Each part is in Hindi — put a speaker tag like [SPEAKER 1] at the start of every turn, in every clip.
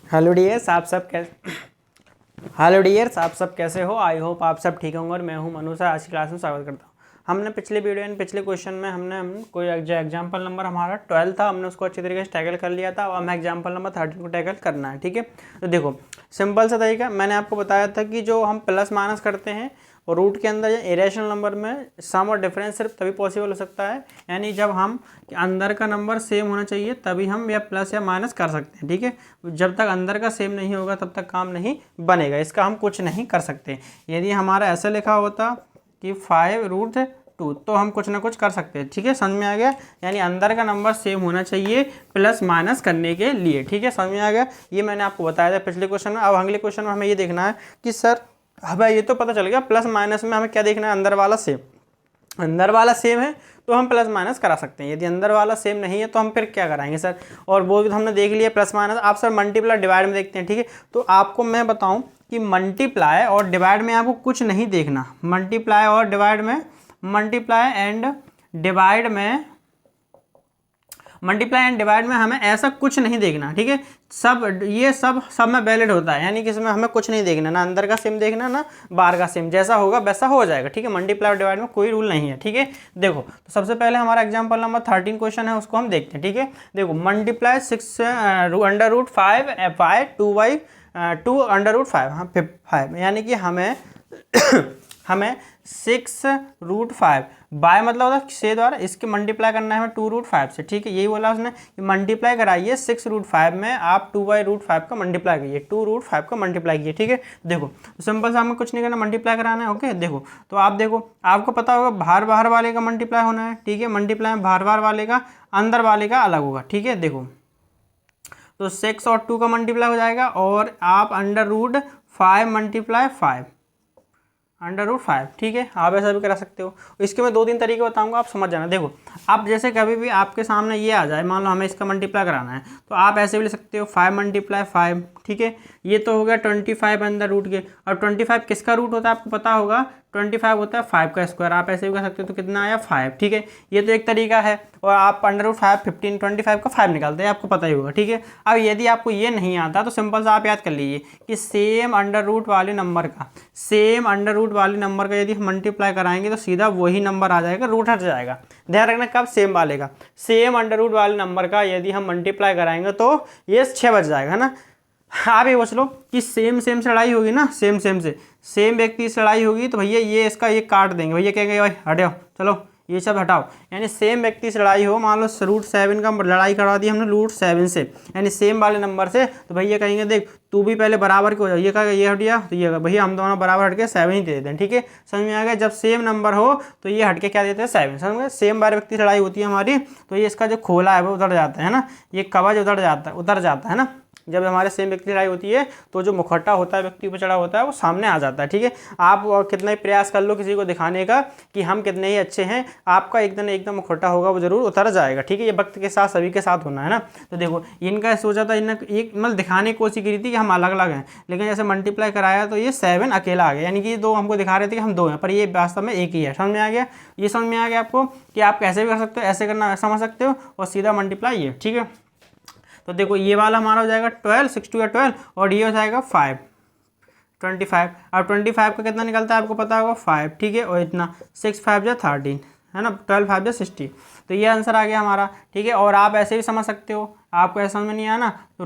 [SPEAKER 1] हेलो डियर्स, आप सब कैसे हो। आई होप आप सब ठीक होंगे और मैं हूं मनु सर। आज की क्लास में स्वागत करता हूं। हमने पिछले वीडियो एंड पिछले क्वेश्चन में हम कोई एग्जाम्पल नंबर हमारा 12 था, हमने उसको अच्छी तरीके से टैकल कर लिया था। अब हमें एग्जाम्पल नंबर 13 को टैकल करना है। ठीक है, तो देखो सिंपल सा तरीका मैंने आपको बताया था कि जो हम प्लस माइनस करते हैं और रूट के अंदर या इरेशनल नंबर में सम और डिफरेंस सिर्फ तभी पॉसिबल हो सकता है, यानी जब हम अंदर का नंबर सेम होना चाहिए तभी हम या प्लस या माइनस कर सकते हैं। ठीक है, जब तक अंदर का सेम नहीं होगा तब तक काम नहीं बनेगा, इसका हम कुछ नहीं कर सकते। यदि हमारा ऐसा लिखा होता कि 5√2 तो हम कुछ ना कुछ कर सकते हैं। ठीक है, समझ में आ गया। यानी अंदर का नंबर सेम होना चाहिए प्लस माइनस करने के लिए। ठीक है, समझ में आ गया। ये मैंने आपको बताया था पिछले क्वेश्चन में। अब अगले क्वेश्चन में हमें ये देखना है कि सर हमें ये तो पता चल गया प्लस माइनस में हमें क्या देखना है, अंदर वाला सेम। अंदर वाला सेम है तो हम प्लस माइनस करा सकते हैं, यदि अंदर वाला सेम नहीं है तो हम फिर क्या कराएंगे सर। और वो भी हमने देख लिया प्लस माइनस। आप सर मल्टीप्लाई डिवाइड में देखते हैं। ठीक है, तो आपको मैं बताऊं कि मल्टीप्लाई और डिवाइड में आपको कुछ नहीं देखना। मल्टीप्लाई और डिवाइड में, मल्टीप्लाई एंड डिवाइड में हमें ऐसा कुछ नहीं देखना। ठीक है, ये सब में वैलिड होता है, यानी कि इसमें हमें कुछ नहीं देखना, ना अंदर का सेम देखना ना बाहर का सेम, जैसा होगा वैसा हो जाएगा। ठीक है, मल्टीप्लाई और डिवाइड में कोई रूल नहीं है। ठीक है, देखो तो सबसे पहले हमारा एग्जांपल नंबर 13 क्वेश्चन है, उसको हम देखते हैं। ठीक है, देखो multiply 6 under root 5 2 under root 5, हाँ 5, यानी कि हमें हमें 6√5 बाय मतलब होता है से द्वारा, इसके मल्टीप्लाई करना है हमें 2√5 से। ठीक है, यही बोला उसने कि मल्टीप्लाई कराइए 6√5 में आप 2/√5 का मल्टीप्लाई कीजिए, 2√5 का मल्टीप्लाई कीजिए। ठीक है, देखो सिंपल सा हमें कुछ नहीं करना, मल्टीप्लाई कराना है। ओके, देखो तो आप देखो, आपको पता होगा बाहर बाहर वाले का मल्टीप्लाई होना है। ठीक है, मल्टीप्लाई में बाहर बाहर वाले का अंदर वाले का अलग होगा। ठीक है, देखो तो 6 और 2 का मल्टीप्लाई हो जाएगा और आप under root 5 multiply 5 under root 5। ठीक है, आप ऐसा भी करा सकते हो। इसके मैं 2-3 तरीके बताऊंगा, आप समझ जाना। देखो आप जैसे कभी भी आपके सामने ये आ जाए, मान लो हमें इसका मल्टीप्लाई कराना है, तो आप ऐसे भी लिख सकते हो 5 मल्टीप्लाई 5। ठीक है, ये तो हो गया 25 अंदर रूट के। और 25 किसका रूट होता है आपको पता होगा, 25 होता है 5 का स्क्वायर। आप ऐसे भी कर सकते हो, तो कितना आया 5। ठीक है, ये तो एक तरीका है। और आप अंडर रूट 5 15 25 का 5 निकालते हैं, आपको पता ही होगा। ठीक है, अब यदि आपको ये नहीं आता तो सिंपल सा आप याद कर लीजिए कि सेम अंडर रूट वाले नंबर का यदि हम मल्टीप्लाई कराएंगे तो सीधा वही नंबर आ जाएगा, रूट हट जाएगा। ध्यान रखना कब, सेम वाले का। सेम अंडर रूट वाले नंबर का यदि हम मल्टीप्लाई कराएंगे तो ये 6 बच जाएगा, है ना। आप ये पूछ लो कि सेम से लड़ाई होगी ना, सेम व्यक्ति से लड़ाई होगी तो भैया ये इसका ये काट देंगे, भैया कहेंगे भाई हटाओ, चलो ये सब हटाओ। यानी सेम व्यक्ति से लड़ाई हो, मान लो √7 का लड़ाई करवा दी हमने √7 से, यानी सेम वाले नंबर से, तो भैया कहेंगे देख तू भी पहले बराबर के हो जाओ। ये कहेगा ये हट गया तो ये कहेगा भैया हम दोनों बराबर हट के 7 ही दे देते हैं। ठीक है, समझ में आ गया। जब सेम नंबर हो तो ये हट के क्या देते हैं, 7। समझ में, सेम वाले व्यक्ति से लड़ाई होती है हमारी तो ये इसका जो खोला है वो उतर जाता है ना, ये कवच उतर जाता है ना। जब हमारे सेम व्यक्ति लड़ाई होती है तो जो मुखौटा होता है व्यक्ति पर चढ़ा होता है वो सामने आ जाता है। ठीक है, आप कितना ही प्रयास कर लो किसी को दिखाने का कि हम कितने ही अच्छे हैं, आपका एकदम मुखौटा होगा वो जरूर उतर जाएगा। ठीक है, ये वक्त के साथ सभी के साथ होना है ना। तो देखो इनका सोचा था, इन्होंने एक मतलब दिखाने की कोशिश की थी कि हम अलग अलग हैं, लेकिन जैसे मल्टीप्लाई कराया तो ये 7 अकेला आ गया, यानी कि दो हमको दिखा रहे थे कि हम 2 हैं, पर ये वास्तव में एक ही है। समझ में आ गया। ये समझ में आ गया आपको कि आप कैसे भी कर सकते हो, ऐसे करना समझ सकते हो और सीधा मल्टीप्लाई ये। ठीक है, तो देखो ये वाला हमारा हो जाएगा 12, 6 2 12 और ये हो जाएगा 5 25। अब 25 का कितना निकलता है आपको पता होगा 5। ठीक है, और इतना 6 5 13 है ना, 12 5 60, तो ये आंसर आ गया हमारा। ठीक है, और आप ऐसे भी समझ सकते हो, आपको ऐसा समझ में नहीं आया ना तो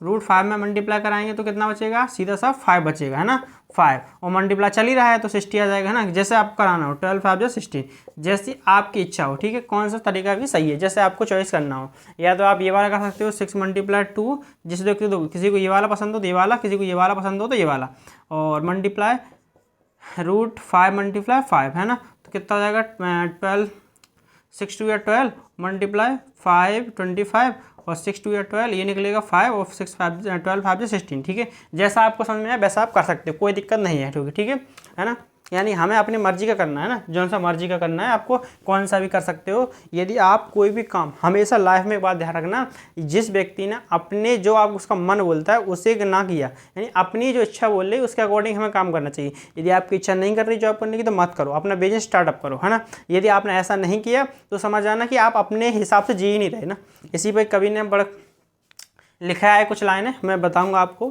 [SPEAKER 1] √5 में मल्टीप्लाई कराएंगे तो कितना बचेगा, सीधा सा 5 बचेगा, है ना 5, और मल्टीप्लाई चल ही रहा है तो 60 आ जाएगा, है ना। जैसे आपको कराना हो 12 5 60, जैसी आपकी इच्छा हो। ठीक है, कौन सा तरीका भी सही है, जैसे आपको चॉइस करना हो। या तो आप ये वाला कर सकते हो 6 मल्टीप्लाई 2, जिसे देखते हो किसी को ये वाला पसंद हो तो ये वाला, किसी को ये वाला पसंद हो तो ये वाला, और मल्टीप्लाई √5 मल्टीप्लाई 5, है ना। तो कितना हो जाएगा 12, 6 2 12 मल्टीप्लाई 5 25 और 6 2 12, ये निकलेगा 5 और 6 5 12 5 16। ठीक है, जैसा आपको समझ में आए वैसा आप कर सकते हो, कोई दिक्कत नहीं है। ठीक है ना। यानी हमें अपनी मर्जी का करना है ना, जौन सा मर्जी का करना है आपको, कौन सा भी कर सकते हो। यदि आप कोई भी काम, हमेशा लाइफ में एक बात ध्यान रखना, जिस व्यक्ति ने अपने जो आप उसका मन बोलता है उसे ना किया, यानी अपनी जो इच्छा बोल रही है उसके अकॉर्डिंग हमें काम करना चाहिए। यदि आपकी इच्छा नहीं कर रही जॉब करने की तो मत करो, अपना बिजनेस स्टार्टअप करो, है ना। यदि आपने ऐसा नहीं किया तो समझ आना कि आप अपने हिसाब से जी ही नहीं रहे ना। इसी पर कवि ने बड़ा लिखा है कुछ लाइनें, मैं बताऊंगा आपको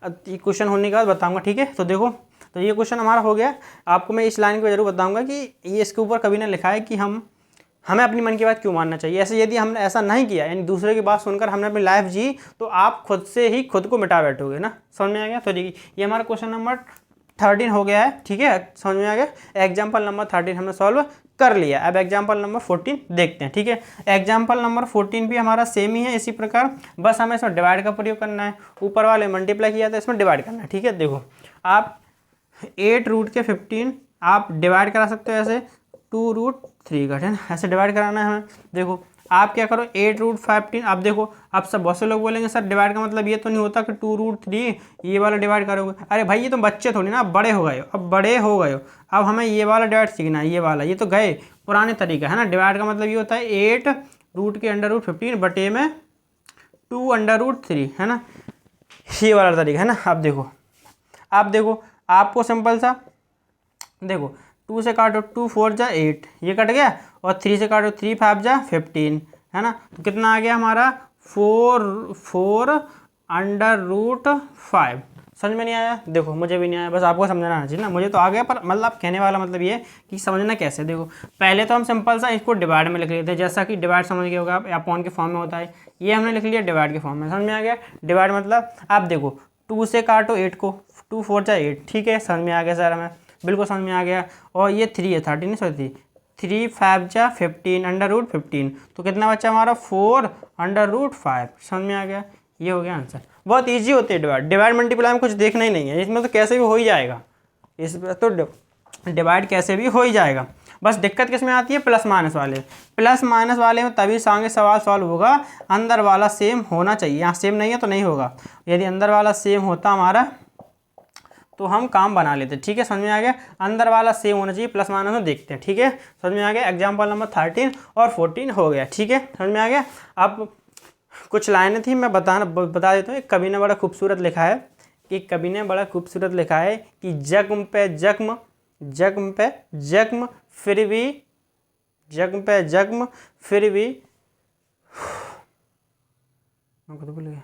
[SPEAKER 1] क्वेश्चन होने के बाद बताऊंगा, ठीक है। तो देखो, तो ये क्वेश्चन हमारा हो गया। आपको मैं इस लाइन को जरूर बताऊंगा कि ये इसके ऊपर कभी ना लिखा है कि हमें अपनी मन की बात क्यों मानना चाहिए। ऐसे यदि हमने ऐसा नहीं किया, यानी दूसरे की बात सुनकर हमने अपनी लाइफ जी, तो आप खुद से ही खुद को मिटा बैठोगे ना। समझ में आ गया? तो देखिए, ये हमारा क्वेश्चन नंबर 13 हो गया है, ठीक है, समझ में आ गया। एग्जाम्पल नंबर 13 हमने सॉल्व कर लिया। अब एग्जाम्पल नंबर 14 देखते हैं, ठीक है। एग्जाम्पल नंबर 14 भी हमारा सेम ही है इसी प्रकार, बस हमें इसमें डिवाइड का प्रयोग करना है। ऊपर वाले मल्टीप्लाई किया था, इसमें डिवाइड करना है, ठीक है। देखो, आप 8 रूट के 15 आप डिवाइड करा सकते हो ऐसे 2 रूट 3 का, है ना, ऐसे डिवाइड कराना है हमें। देखो, आप क्या करो, 8 रूट 15, अब देखो, अब सब बहुत से लोग बोलेंगे सर डिवाइड का मतलब ये तो नहीं होता कि 2 रूट 3 ये वाला डिवाइड करोगे। अरे भाई, ये तो बच्चे थोड़ी ना, अब बड़े हो गए हो, अब बड़े हो गए हो, अब हमें ये वाला डिवाइड सीखना है, ये वाला, ये तो गए पुराने तरीका है ना। डिवाइड का मतलब ये होता है 8 रूट के अंडर रूट 15 बटे में 2 अंडर रूट 3, है ना, ये वाला तरीका है ना। अब देखो, आपको सिंपल सा देखो, 2 से काटो 2 4 जा 8, ये कट गया, और 3 से काटो 3 5 जा 15, है ना। तो कितना आ गया हमारा 4 अंडर रूट 5। समझ में नहीं आया? देखो, मुझे भी नहीं आया, बस आपको समझना आना चाहिए ना। मुझे तो आ गया, पर मतलब कहने वाला मतलब ये कि समझना कैसे। देखो, पहले तो हम सिंपल सा इसको डिवाइड में लिख लेते हैं, जैसा कि डिवाइड समझ गए होगा आप, अपॉन के फॉर्म में होता है, ये हमने लिख लिया डिवाइड के फॉर्म में। समझ में आ गया? डिवाइड मतलब आप देखो, 2 से काटो 8 को, 2 4 जा 8, ठीक है, समझ में आ गया सर हमें, बिल्कुल समझ में आ गया। और ये 3 है, 13 नहीं, सॉरी 3 5 जा 15 अंडर रूट 15, तो कितना बच्चा हमारा 4 अंडर रूट 5। समझ में आ गया? ये हो गया आंसर। बहुत इजी होती है डिवाइड मल्टीप्लाई में कुछ देखना ही नहीं है, इसमें तो कैसे भी हो ही जाएगा, इसमें तो डिवाइड कैसे भी हो ही जाएगा। बस दिक्कत किस में आती है? प्लस माइनस वाले। प्लस माइनस वाले में तभी आगे सवाल सॉल्व होगा, अंदर वाला सेम होना चाहिए। यहाँ सेम नहीं है तो नहीं होगा, यदि अंदर वाला सेम होता हमारा तो हम काम बना लेते, ठीक है। समझ में आ गया? अंदर वाला सेम होना चाहिए, प्लस माइनस में देखते हैं, ठीक है। समझ में आ गया? एग्जाम्पल नंबर 13 और 14 हो गया, ठीक है, समझ में आ गया। अब कुछ लाइनें थी, मैं बता देता हूँ। एक कवि ने बड़ा खूबसूरत लिखा है कि जख्म पे जख्म, जख्म पे जख्म, फिर भी जख्म पे जख्म, फिर भी भूल गया।